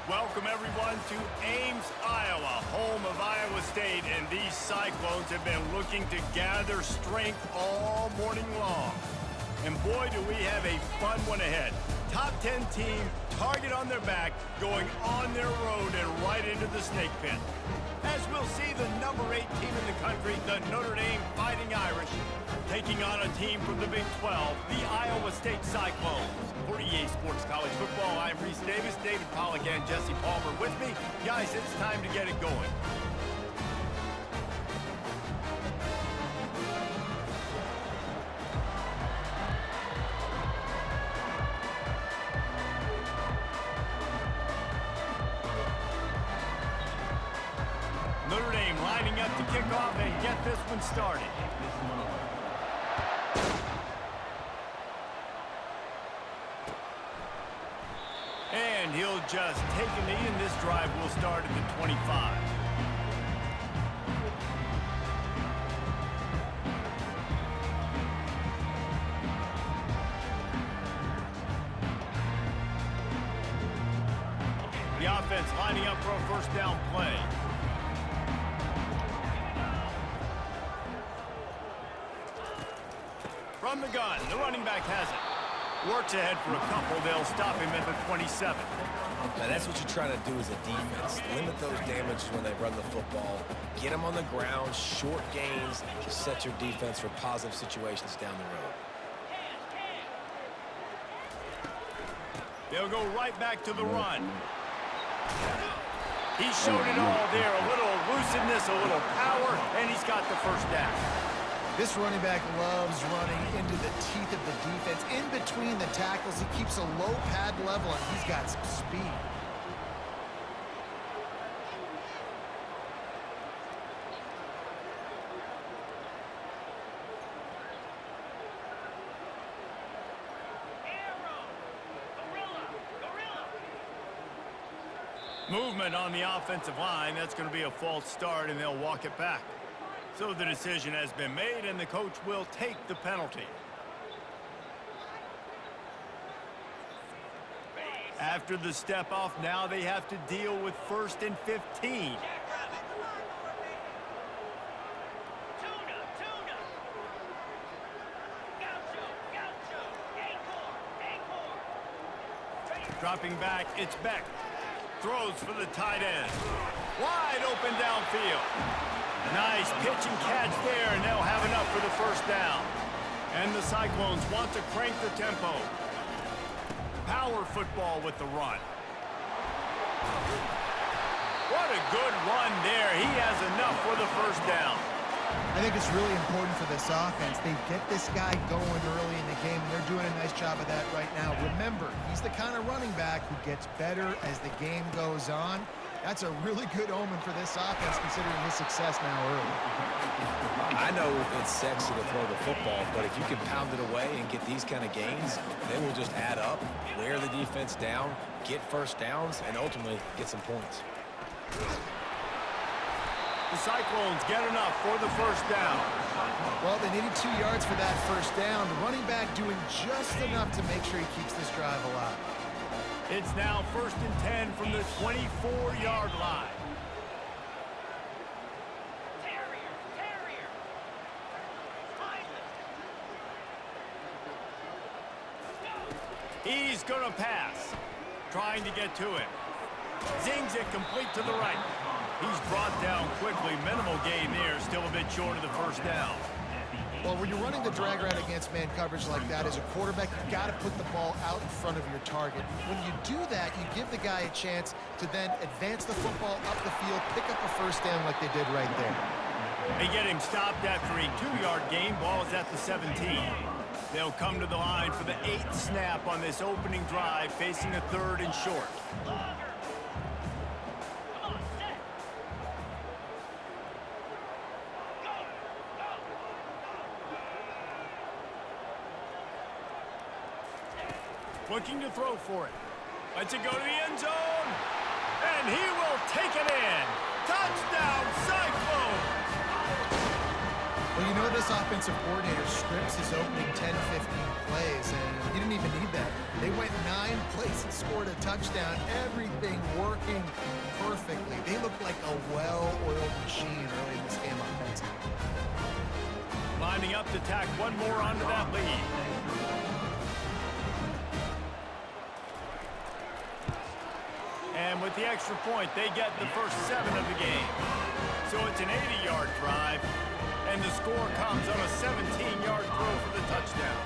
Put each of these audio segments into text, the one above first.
Welcome, everyone, to Ames, Iowa, home of Iowa State, and these Cyclones have been looking to gather strength all morning long. And boy, do we have a fun one ahead. Top 10 team, target on their back, going on their road and right into the snake pit. As we'll see the number 8 team in the country, the Notre Dame Fighting Irish, taking on a team from the Big 12, the Iowa State Cyclones. For EA Sports College Football, I'm Reese Davis, David Pollack, and Jesse Palmer with me. Guys, it's time to get it going. Notre Dame lining up to kick off and get this one started. And he'll just take a knee, and this drive will start at the 25. The offense lining up for a first down play. From the gun, the running back has it. Works ahead for a couple. They'll stop him at the 27. Now that's what you're trying to do as a defense. Limit those damages when they run the football. Get them on the ground, short gains to set your defense for positive situations down the road. They'll go right back to the run. He showed it all there. A little elusiveness, a little power, and he's got the first down. This running back loves running into the teeth of the defense. In between the tackles, he keeps a low pad level, and he's got some speed. Movement on the offensive line. That's going to be a false start, and they'll walk it back. So the decision has been made, and the coach will take the penalty. After the step off, now they have to deal with 1st and 15. Dropping back, it's Beck. Throws for the tight end. Wide open downfield. Nice pitch and catch there, and they'll have enough for the first down. And the Cyclones want to crank the tempo. Power football with the run. What a good run there. He has enough for the first down. I think it's really important for this offense. They get this guy going early in the game, and they're doing a nice job of that right now. Remember, he's the kind of running back who gets better as the game goes on. That's a really good omen for this offense, considering his success now early. I know it's sexy to throw the football, but if you can pound it away and get these kind of gains, they will just add up, wear the defense down, get first downs, and ultimately get some points. The Cyclones get enough for the first down. Well, they needed 2 yards for that first down. The running back doing just enough to make sure he keeps this drive alive. It's now 1st and 10 from the 24-yard line. He's going to pass. Trying to get to him. Zings it complete to the right. He's brought down quickly. Minimal gain there. Still a bit short of the first down. Well, when you're running the drag route against man coverage like that, as a quarterback, you've got to put the ball out in front of your target. When you do that, you give the guy a chance to then advance the football up the field, pick up a first down like they did right there. They get him stopped after a 2-yard gain. Ball is at the 17. They'll come to the line for the 8th snap on this opening drive, facing a 3rd and short. Looking to throw for it. Lets it go to the end zone. And he will take it in. Touchdown, Cyclones! Well, you know this offensive coordinator scripts his opening 10, 15 plays, and he didn't even need that. They went went 9 plays and scored a touchdown. Everything working perfectly. They look like a well-oiled machine early in this game offensively. Lining up to tack one more onto that lead. And with the extra point, they get the first 7 of the game. So it's an 80-yard drive, and the score comes on a 17-yard throw for the touchdown.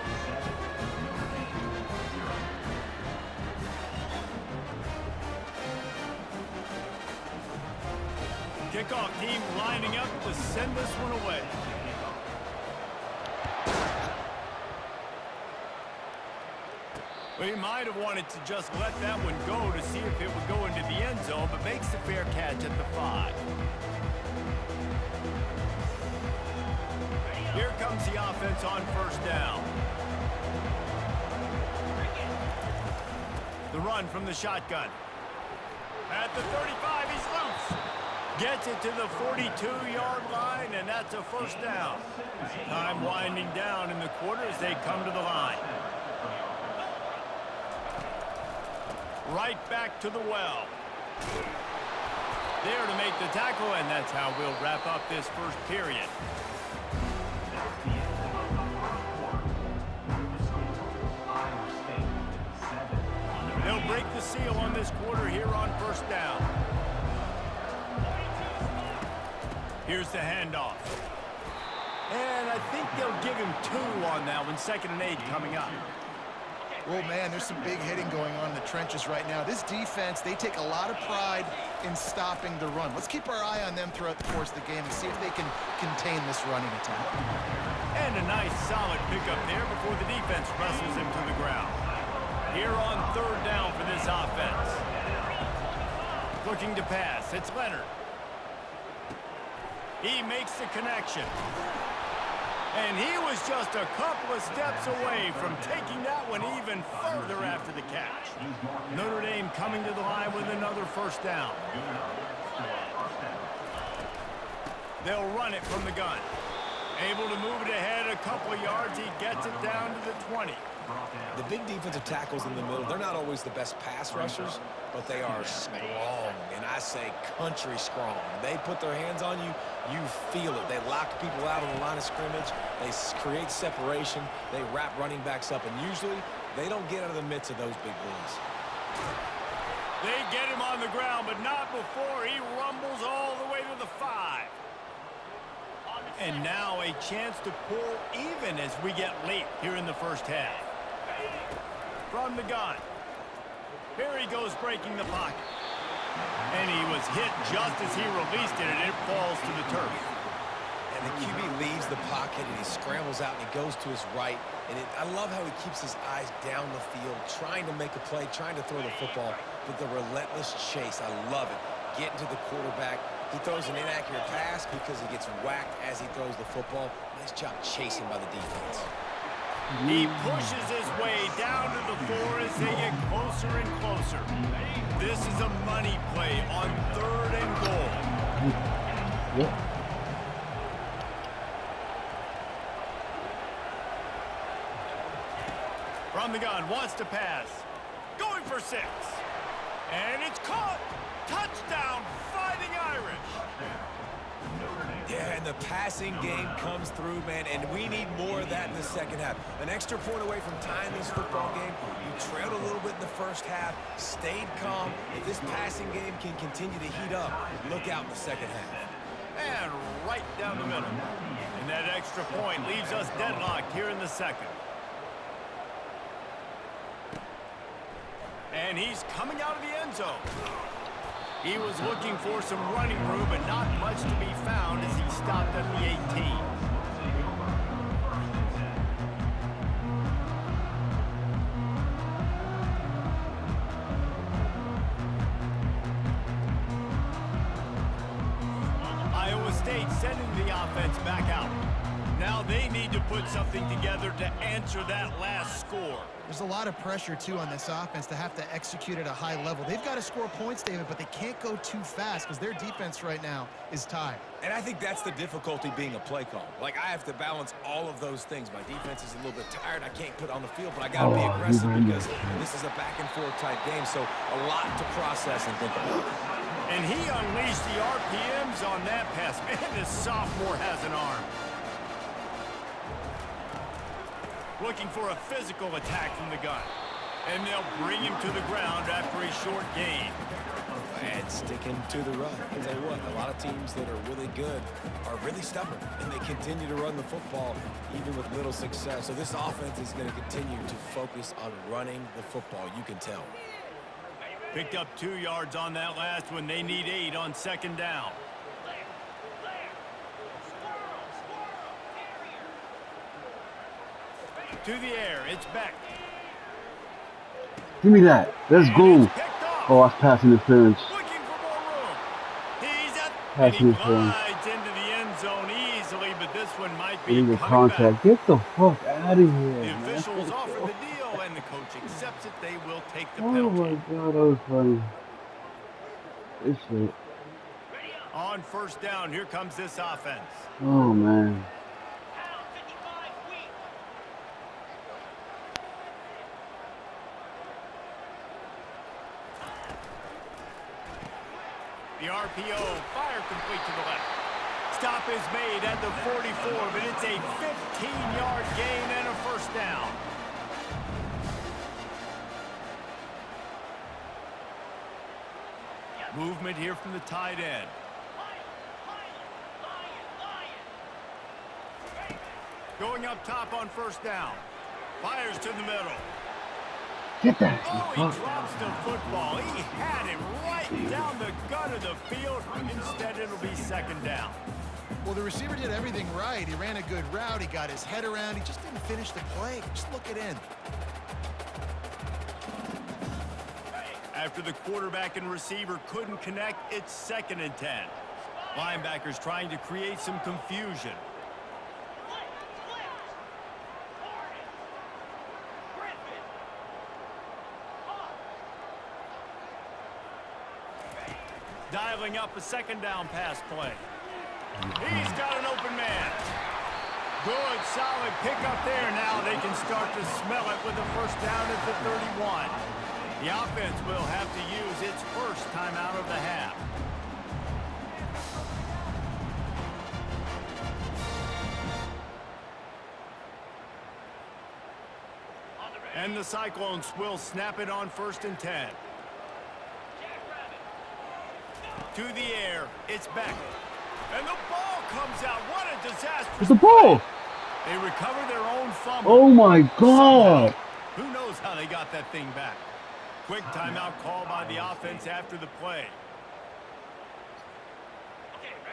Kickoff team lining up to send this one away. We might have wanted to just let that one go to see if it would go into the end zone, but makes the fair catch at the 5. Here comes the offense on first down. The run from the shotgun. At the 35, he's loose. Gets it to the 42-yard line, and that's a first down. Time winding down in the quarter as they come to the line. Right back to the well. There to make the tackle, and that's how we'll wrap up this first period. They'll break the seal on this quarter here on first down. Here's the handoff. And I think they'll give him 2 on that one. 2nd and 8 coming up. Well, man, there's some big hitting going on in the trenches right now. This defense, they take a lot of pride in stopping the run. Let's keep our eye on them throughout the course of the game and see if they can contain this running attack. And a nice solid pickup there before the defense wrestles him to the ground. Here on 3rd down for this offense. Looking to pass. It's Leonard. He makes the connection. And he was just a couple of steps away from taking that one even further after the catch. Notre Dame coming to the line with another first down. They'll run it from the gun. Able to move it ahead a couple of yards. He gets it down to the 20. The big defensive tackles in the middle, they're not always the best pass rushers, but they are strong, and I say country strong. They put their hands on you, you feel it. They lock people out on the line of scrimmage. They create separation. They wrap running backs up, and usually they don't get out of the midst of those big boys. They get him on the ground, but not before he rumbles all the way to the 5. And now a chance to pull even as we get late here in the first half. From the gun. Here he goes breaking the pocket. And he was hit just as he released it, and it falls to the turf. And the QB leaves the pocket, and he scrambles out, and he goes to his right. And I love how he keeps his eyes down the field, trying to make a play, trying to throw the football, but the relentless chase, I love it. Getting to the quarterback. He throws an inaccurate pass because he gets whacked as he throws the football. Nice job chasing by the defense. He pushes his way down to the 4 as they get closer and closer. This is a money play on 3rd and goal. From the gun, wants to pass. Going for 6. And it's caught. Touchdown, Fighting Irish. Yeah, and the passing game comes through, man, and we need more of that in the second half. An extra point away from tying this football game. You trailed a little bit in the first half, stayed calm. If this passing game can continue to heat up, look out in the second half. And right down the middle. And that extra point leaves us deadlocked here in the second. And he's coming out of the end zone. He was looking for some running room, but not much to be found as he stopped at the 18. Iowa State sending the offense back out. Now they need to put something together to answer that last score. There's a lot of pressure, too, on this offense to have to execute at a high level. They've got to score points, David, but they can't go too fast because their defense right now is tired. And I think that's the difficulty being a play caller. Like, I have to balance all of those things. My defense is a little bit tired. I can't put on the field, but I got to be aggressive because this is a back-and-forth type game, so a lot to process and think about. And he unleashed the RPMs on that pass. Man, this sophomore has an arm. Looking for a physical attack from the gun. And they'll bring him to the ground after a short gain. And sticking to the run. I'll tell you what, a lot of teams that are really good are really stubborn, and they continue to run the football even with little success. So this offense is going to continue to focus on running the football, you can tell. Picked up 2 yards on that last one. They need 8 on second down. To the air, it's back. Give me that. Let's go. Oh, that's passing interference. Looking for more room. He's up. Passing And he interference. glides into the end zone easily, but this one might be Illegal coming back. contact. Get the fuck out of here, The man. officials offer the deal, and the coach accepts it. They will take the Oh penalty. my god, that was funny. This shit. On first down, here comes this offense. Oh man. The RPO, fire complete to the left. Stop is made at the 44, but it's a 15-yard gain and a first down. Movement here from the tight end. Going up top on first down. Fires to the middle. Get that. Oh, he Fuck. drops the football. He had it right down the gut of the field. Instead, it'll be second down. Well, the receiver did everything right. He ran a good route. He got his head around. He just didn't finish the play. Just look it in. After the quarterback and receiver couldn't connect, it's 2nd and 10. Linebackers trying to create some confusion. Dialing up a second down pass play. He's got an open man. Good, solid pickup there. Now they can start to smell it with a first down at the 31. The offense will have to use its first timeout of the half. And the Cyclones will snap it on 1st and 10. To the air, it's back. And the ball comes out. What a disastrous It's the ball. They recover their own fumble. Oh my god. Who knows how they got that thing back? Quick timeout call by the offense after the play.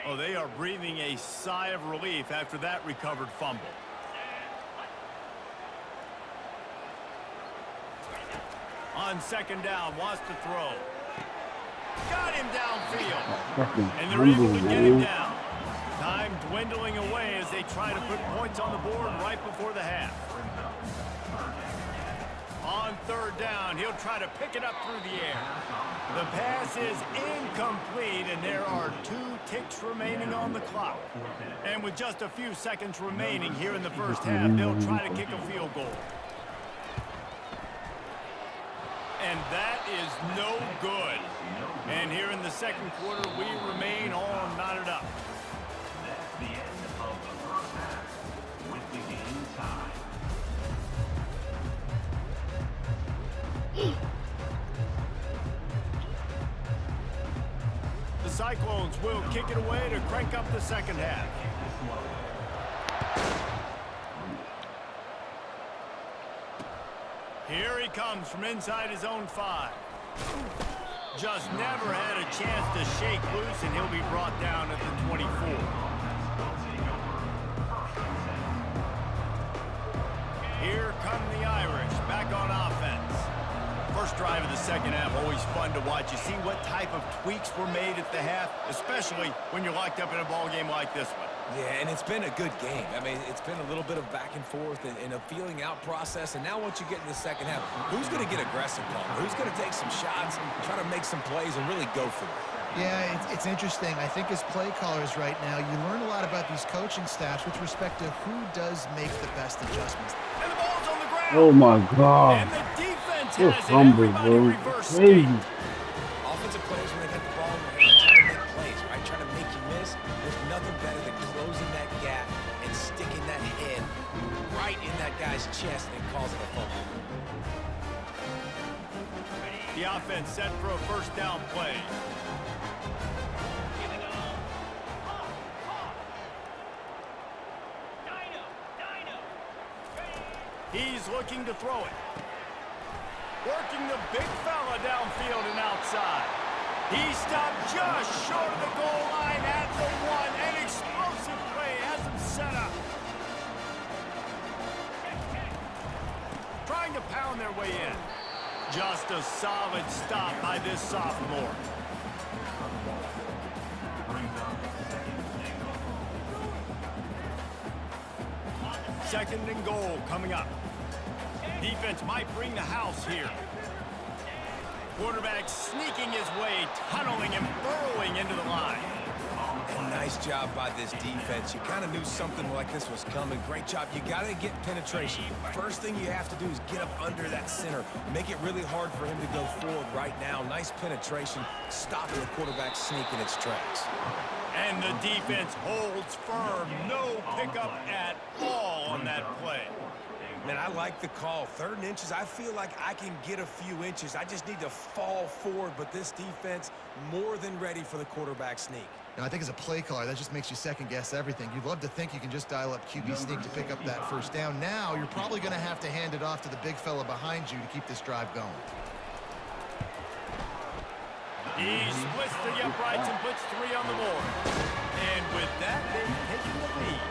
Oh, they are breathing a sigh of relief after that recovered fumble. On second down, wants to throw. Got him downfield. Fucking And they're able to humble, get him man. down. Time dwindling away as they try to put points on the board right before the half. On third down, he'll try to pick it up through the air. The pass is incomplete, and there are 2 ticks remaining on the clock. And with just a few seconds remaining here in the first half, they'll try to kick a field goal. And that is no good. And here in the second quarter, we remain all knotted up. That's the end of the first half with the game tied. The Cyclones will kick it away to crank up the second half. Here he comes from inside his own 5. Just never had a chance to shake loose, and he'll be brought down at the 24. Here come the Irish, back on offense. First drive of the second half, always fun to watch. You see what type of tweaks were made at the half, especially when you're locked up in a ball game like this one. Yeah, and it's been a good game. I mean, it's been a little bit of back and forth and a feeling out process. And now once you get in the second half, who's going to get aggressive, Palmer? Who's going to take some shots, try to make some plays, and really go for it? Yeah, it's interesting. I think as play callers right now, you learn a lot about these coaching staffs with respect to who does make the best adjustments. And the ball's on the ground. Oh my God. And the defense You're has it. humble, Everybody bro. reverse Crazy. skate. Offensive players, when they get the ball in their hands, trying to make plays, right? Trying to make you miss. There's nothing better than closing that gap and sticking that head right in that guy's chest and causing a fumble. The offense set for a first down play. He's looking to throw it. Working the big fella downfield and outside. He stopped just short of the goal line at the one. An explosive play has him set up. Trying to pound their way in. Just a solid stop by this sophomore. Second and goal coming up. Defense might bring the house here. Quarterback sneaking his way, tunneling and burrowing into the line. And nice job by this defense. You kind of knew something like this was coming. Great job. You got to get penetration. First thing you have to do is get up under that center. Make it really hard for him to go forward right now. Nice penetration, stopping the quarterback sneak in its tracks. And the defense holds firm. No pickup at all on that play. Man, I like the call. 3rd and inches, I feel like I can get a few inches. I just need to fall forward, but this defense more than ready for the quarterback sneak. Now, I think as a play caller, that just makes you second-guess everything. You'd love to think you can just dial up QB sneak to pick up that first down. Now, you're probably going to have to hand it off to the big fella behind you to keep this drive going. He splits the uprights and puts 3 on the board. And with that, they've taken the lead.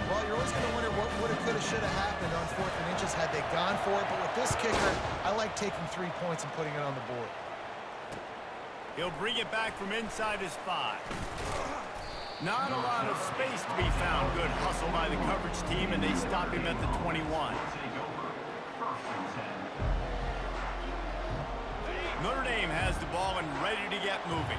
Well, you're always going to wonder what woulda, coulda, shoulda happened on 4th and inches had they gone for it. But with this kicker, I like taking 3 points and putting it on the board. He'll bring it back from inside his 5. Not a lot of space to be found. Good hustle by the coverage team, and they stop him at the 21. Notre Dame has the ball and ready to get moving.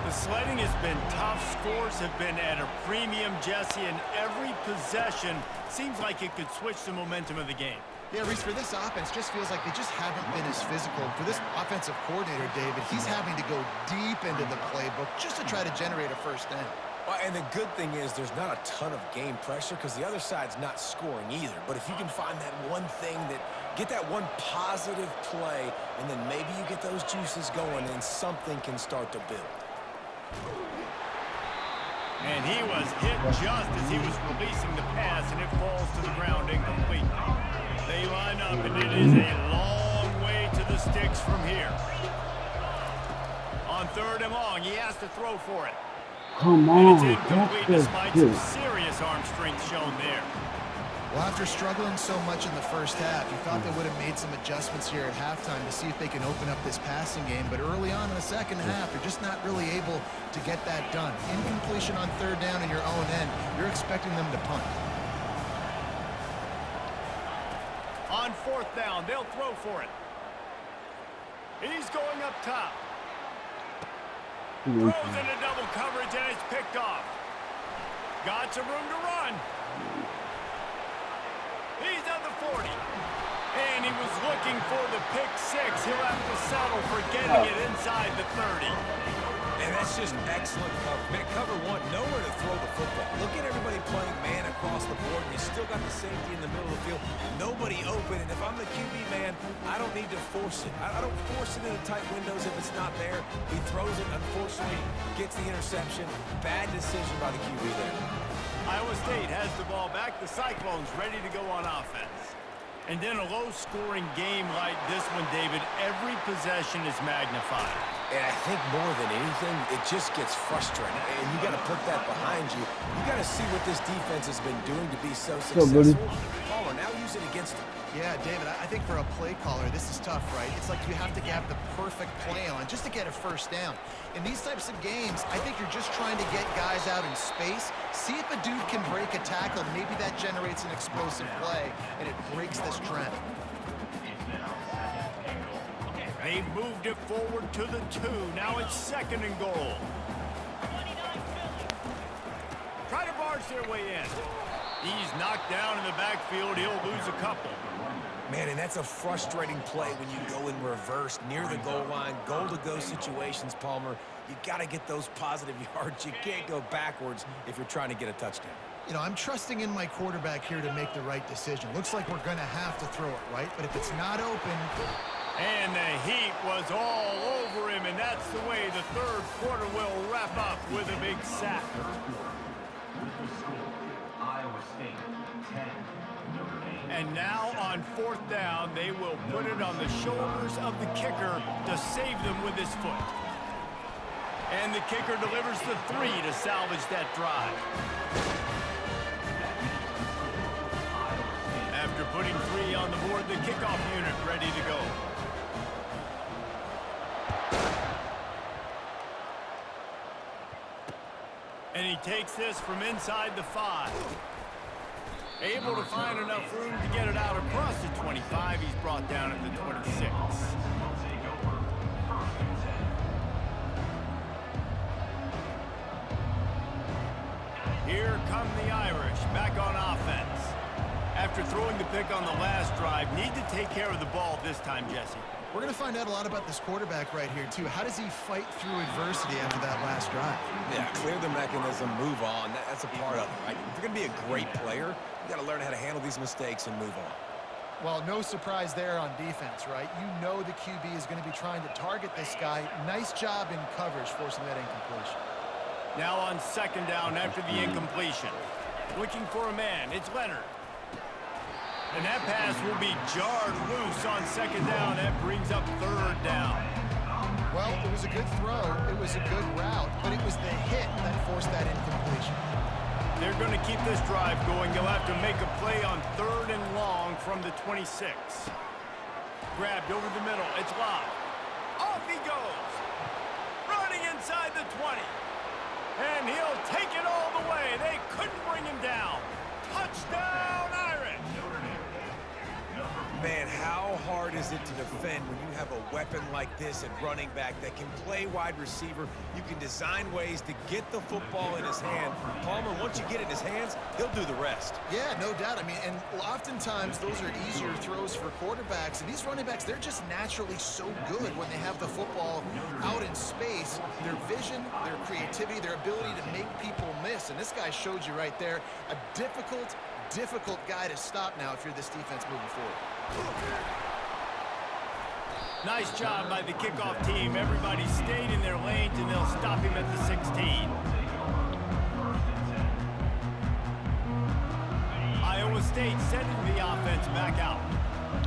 The sledding has been tough. Scores have been at a premium, Jesse, and every possession seems like it could switch the momentum of the game. Yeah, Reese, for this offense, just feels like they just haven't been as physical. For this offensive coordinator, David, he's having to go deep into the playbook just to try to generate a first down. And the good thing is there's not a ton of game pressure because the other side's not scoring either. But if you can find that one thing get that one positive play, and then maybe you get those juices going and something can start to build. And he was hit just as he was releasing the pass, and it falls to the ground incomplete. They line up, and it is a long way to the sticks from here. On 3rd and long, he has to throw for it. Come And on. it's incomplete That's despite good. some serious arm strength shown there. Well, after struggling so much in the first half, you thought they would have made some adjustments here at halftime to see if they can open up this passing game. But early on in the second half, they're just not really able to get that done. Incompletion on 3rd down in your own end, you're expecting them to punt. On 4th down, they'll throw for it. He's going up top. Throws into double coverage, and it's picked off. Got some room to run. He's at the 40. And he was looking for the pick 6. He'll have to settle for getting it inside the 30. And that's just excellent cover. Man, cover 1, nowhere to throw the football. Look at everybody playing man across the board, and you still got the safety in the middle of the field. Nobody open, and if I'm the QB, man, I don't need to force it. I don't force it into tight windows if it's not there. He throws it, unfortunately, gets the interception. Bad decision by the QB there. Iowa State has the ball back. The Cyclones ready to go on offense. And in a low-scoring game like this one, David, every possession is magnified. And I think more than anything, it just gets frustrating. And you got to put that behind you. You got to see what this defense has been doing to be so successful. Palmer, now use it against them. Yeah, David, I think for a play caller, this is tough, right? It's like you have to have the perfect play on just to get a first down. In these types of games, I think you're just trying to get guys out in space, see if a dude can break a tackle. Maybe that generates an explosive play, and it breaks this trend. They've moved it forward to the 2. Now it's 2nd and goal. Try to barge their way in. He's knocked down in the backfield. He'll lose a couple. Man, and that's a frustrating play when you go in reverse near the goal line, goal-to-go situations, Palmer. You got to get those positive yards. You can't go backwards if you're trying to get a touchdown. You know, I'm trusting in my quarterback here to make the right decision. Looks like we're going to have to throw it, right? But if it's not open... And the heat was all over him, and that's the way the 3rd quarter will wrap up with a big sack. Iowa State, 10, Notre Dame. And now on 4th down, they will put it on the shoulders of the kicker to save them with his foot. And the kicker delivers the 3 to salvage that drive. After putting 3 on the board, the kickoff unit ready to go. And he takes this from inside the 5. Able to find enough room to get it out across the 25. He's brought down at the 26. Here come the Irish back on offense. After throwing the pick on the last drive, need to take care of the ball this time, Jesse. We're going to find out a lot about this quarterback right here, too. How does he fight through adversity after that last drive? Yeah, clear the mechanism, move on. That's a part of it, right? If you're going to be a great player, you got to learn how to handle these mistakes and move on. Well, no surprise there on defense, right? You know the QB is going to be trying to target this guy. Nice job in coverage, forcing that incompletion. Now on 2nd down after the incompletion. Looking for a man. It's Leonard. And that pass will be jarred loose on 2nd down. That brings up 3rd down. Well, it was a good throw. It was a good route, but it was the hit that forced that incompletion. They're going to keep this drive going. They'll have to make a play on 3rd and long from the 26. Grabbed over the middle. It's Locke. Off he goes. Running inside the 20. And he'll take it all the way. They couldn't bring him down. Touchdown, Irish. Man, how hard is it to defend when you have a weapon like this at running back that can play wide receiver? You can design ways to get the football in his hand. Palmer, once you get it in his hands, he'll do the rest. Yeah, no doubt. I mean, and oftentimes those are easier throws for quarterbacks. And these running backs, they're just naturally so good when they have the football out in space. Their vision, their creativity, their ability to make people miss. And this guy showed you right there, a difficult guy to stop now if you're this defense moving forward. Nice job by the kickoff team. Everybody stayed in their lanes, and they'll stop him at the 16. Iowa State sending the offense back out.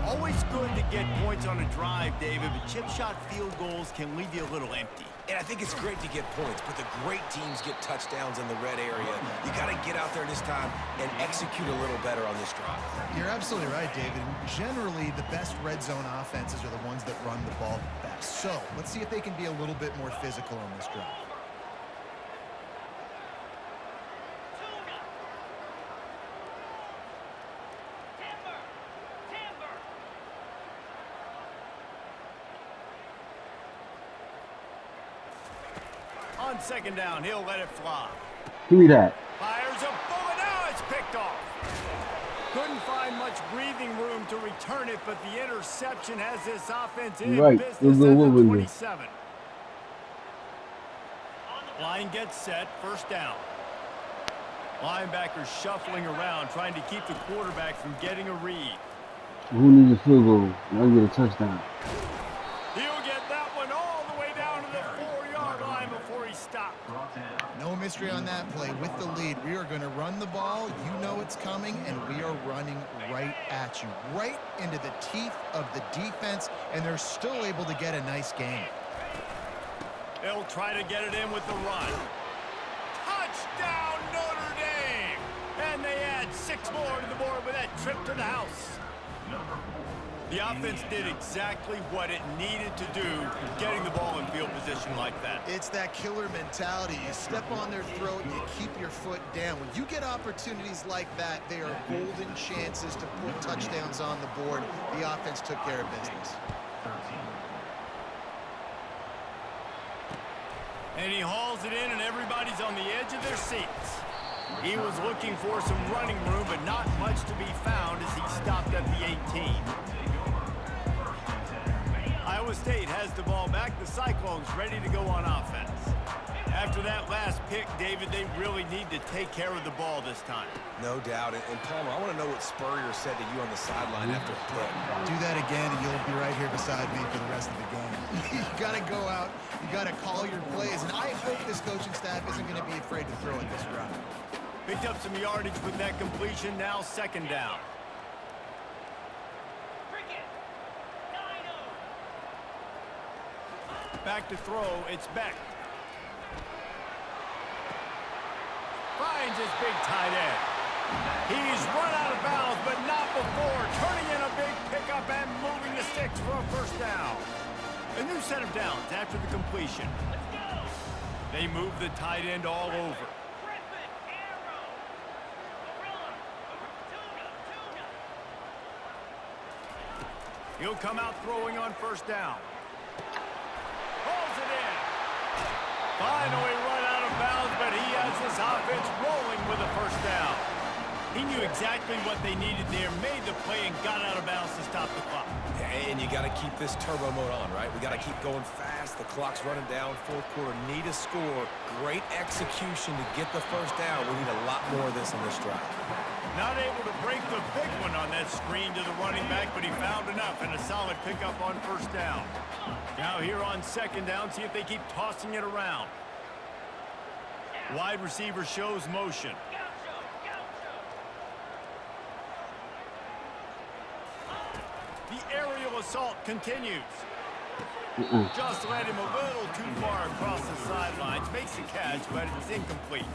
Always good to get points on a drive, David, but chip shot field goals can leave you a little empty. And I think it's great to get points, but the great teams get touchdowns in the red area. You got to get out there this time and execute a little better on this drive. You're absolutely right, David. Generally, the best red zone offenses are the ones that run the ball the best. So let's see if they can be a little bit more physical on this drive. On 2nd down, he'll let it fly. Give me that. Fires a bullet. Now it's picked off. Couldn't find much breathing room to return it, but the interception has this offense in business at the 27. Line gets set. 1st down. Linebackers shuffling around, trying to keep the quarterback from getting a read. Who needs a field goal? I'll get a touchdown. He'll get that one all the way down to the 4-yard line before he stopped. No mystery on that play. With the lead, we are going to run the ball. You know it's coming, and we are running right at you, right into the teeth of the defense, and they're still able to get a nice game. They'll try to get it in with the run. Touchdown, Notre Dame! And they add 6 more to the board with that trip to the house. The offense did exactly what it needed to do, getting the ball in field position like that. It's that killer mentality. You step on their throat and you keep your foot down. When you get opportunities like that, they are golden chances to put touchdowns on the board. The offense took care of business. And he hauls it in, and everybody's on the edge of their seats. He was looking for some running room, but not much to be found as he stopped at the 18. Iowa State has the ball back. The Cyclones ready to go on offense. After that last pick, David, they really need to take care of the ball this time. No doubt. And Palmer, I want to know what Spurrier said to you on the sideline after the play. Do that again, and you'll be right here beside me for the rest of the game. You got to go out. You got to call your plays. And I hope this coaching staff isn't going to be afraid to throw it this route. Picked up some yardage with that completion. Now second down. Back to throw. It's Beck. Finds his big tight end. He's run out of bounds, but not before turning in a big pickup and moving the sticks for a first down. A new set of downs after the completion. They move the tight end all over. He'll come out throwing on first down. Pulls it in. Finally run out of bounds, but he has this offense rolling with a first down. He knew exactly what they needed there, made the play, and got out of bounds to stop the clock. And you got to keep this turbo mode on, right? We got to keep going fast. The clock's running down. Fourth quarter, need a score. Great execution to get the first down. We need a lot more of this on this drive. Not able to break the big one on that screen to the running back, but he found enough and a solid pickup on first down. Now here on second down, see if they keep tossing it around. Wide receiver shows motion. The aerial assault continues. Just led him a little too far across the sidelines. Makes the catch, but it's incomplete.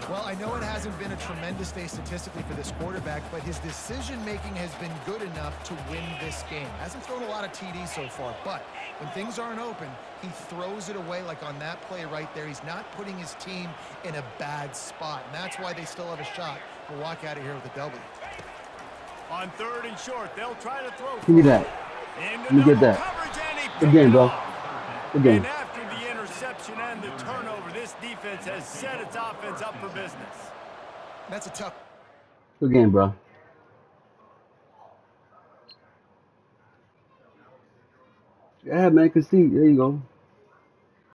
Well, I know it hasn't been a tremendous day statistically for this quarterback, but his decision-making has been good enough to win this game. Hasn't thrown a lot of TDs so far, but when things aren't open, he throws it away like on that play right there. He's not putting his team in a bad spot, and that's why they still have a shot to walk out of here with a W. On third and short, they'll try to throw. Give me that. Let me get that. Good game, bro. Good game. And after the interception and the turnover, this defense has set its offense up for business. That's a tough. Good game, bro. Yeah, man. Concede. There you go.